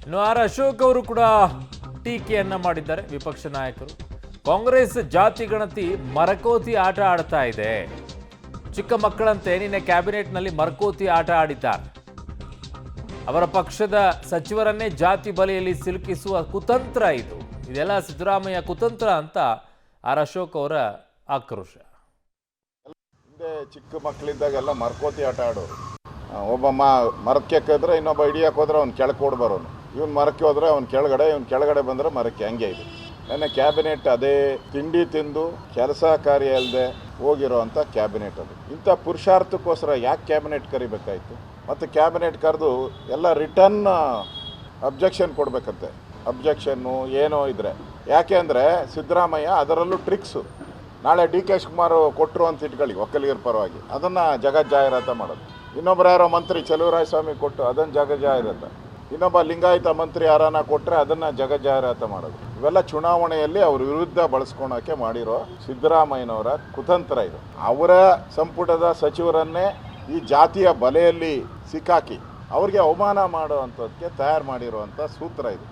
ಇನ್ನು ಆರ್ ಅಶೋಕ್ ಅವರು ಕೂಡ ಟೀಕೆಯನ್ನ ಮಾಡಿದ್ದಾರೆ. ವಿಪಕ್ಷ ನಾಯಕರು ಕಾಂಗ್ರೆಸ್ ಜಾತಿ ಗಣತಿ ಮರಕೋತಿ ಆಟ ಆಡ್ತಾ ಇದೆ. ಚಿಕ್ಕ ಮಕ್ಕಳಂತೆ ನಿನ್ನೆ ಕ್ಯಾಬಿನೆಟ್ನಲ್ಲಿ ಮರಕೋತಿ ಆಟ ಆಡಿದ್ದಾರೆ. ಅವರ ಪಕ್ಷದ ಸಚಿವರನ್ನೇ ಜಾತಿ ಬಲೆಯಲ್ಲಿ ಸಿಲುಕಿಸುವ ಕುತಂತ್ರ ಇದು. ಇದೆಲ್ಲ ಸಿದ್ದರಾಮಯ್ಯ ಕುತಂತ್ರ ಅಂತ ಆರ್ ಅಶೋಕ್ ಅವರ ಆಕ್ರೋಶ. ಹಿಂದೆ ಚಿಕ್ಕ ಮಕ್ಕಳಿದ್ದಾಗೆಲ್ಲ ಮರಕೋತಿ ಆಟ ಆಡೋರು. ಒಬ್ಬ ಮರಕ್ಕೆ ಎಕ್ಕಿದ್ರೆ ಇನ್ನೊಬ್ಬ ಹಿಡಿಯಕ್ಕೆ ಹೋದ್ರೆ ಅವ್ನು ಕೆಳಕ್ಕೆ ಓಡ್ ಬರೋನು. ಇವನು ಮರಕ್ಕೆ ಹೋದ್ರೆ ಅವ್ನು ಕೆಳಗಡೆ ಬಂದರೆ ಮರಕ್ಕೆ. ಹಂಗೆ ಇದೆ ನನ್ನ ಕ್ಯಾಬಿನೆಟ್. ಅದೇ ತಿಂಡಿ ತಿಂದು ಕೆಲಸ ಕಾರ್ಯ ಇಲ್ಲದೆ ಹೋಗಿರೋ ಅಂಥ ಕ್ಯಾಬಿನೆಟ್ ಅದು. ಇಂಥ ಪುರುಷಾರ್ಥಕ್ಕೋಸ್ಕರ ಯಾಕೆ ಕ್ಯಾಬಿನೆಟ್ ಕರಿಬೇಕಾಯ್ತು? ಮತ್ತು ಕ್ಯಾಬಿನೆಟ್ ಕರೆದು ಎಲ್ಲ ರಿಟರ್ನ್ ಅಬ್ಜೆಕ್ಷನ್ ಕೊಡಬೇಕಂತೆ. ಅಬ್ಜೆಕ್ಷನ್ನು ಏನೋ ಇದ್ದರೆ ಯಾಕೆ ಅಂದರೆ ಸಿದ್ದರಾಮಯ್ಯ ಅದರಲ್ಲೂ ಟ್ರಿಕ್ಸು. ನಾಳೆ ಡಿ ಕೆ ಶಿವಕುಮಾರ್ ಕೊಟ್ಟರು ಅಂತ ಇಟ್ಕೊಳ್ಳಿ ಒಕ್ಕಲಿಗರ ಪರವಾಗಿ, ಅದನ್ನು ಜಗಜ್ಜಾಹಿರಾತ ಮಾಡೋದು. ಇನ್ನೊಬ್ಬರು ಯಾರೋ ಮಂತ್ರಿ ಚಲುವರಾಯಸ್ವಾಮಿ ಕೊಟ್ಟು ಅದನ್ನು ಜಗಜ್ಜಾಹಿರಾತ. ಇನ್ನೊಬ್ಬ ಲಿಂಗಾಯತ ಮಂತ್ರಿ ಯಾರನ್ನ ಕೊಟ್ಟರೆ ಅದನ್ನು ಜಗಜ್ಜಾಹಿರಾತ ಮಾಡೋದು. ಇವೆಲ್ಲ ಚುನಾವಣೆಯಲ್ಲಿ ಅವ್ರ ವಿರುದ್ಧ ಬಳಸ್ಕೊಳಕ್ಕೆ ಮಾಡಿರೋ ಸಿದ್ದರಾಮಯ್ಯನವರ ಕುತಂತ್ರ ಇದು. ಅವರ ಸಂಪುಟದ ಸಚಿವರನ್ನೇ ಈ ಜಾತಿಯ ಬಲೆಯಲ್ಲಿ ಸಿಕ್ಕಾಕಿ ಅವ್ರಿಗೆ ಅವಮಾನ ಮಾಡುವಂಥದ್ದಕ್ಕೆ ತಯಾರು ಮಾಡಿರುವಂಥ ಸೂತ್ರ ಇದು.